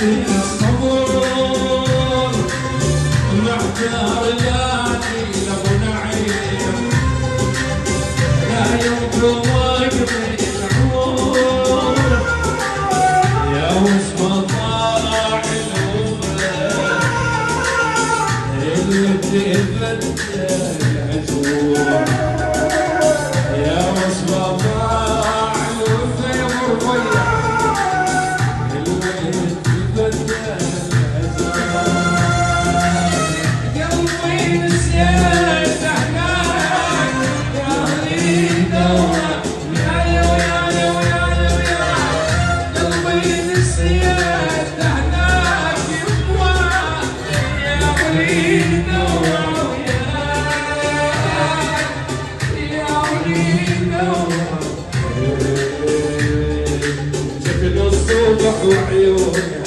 الصبر معتار لاني لابو نعيم لا يمكن وقفي العمر يا وسط طالع الوفا اللي تبدل العزوم يا وسط طالع الوفا يا مرفيع وعيوني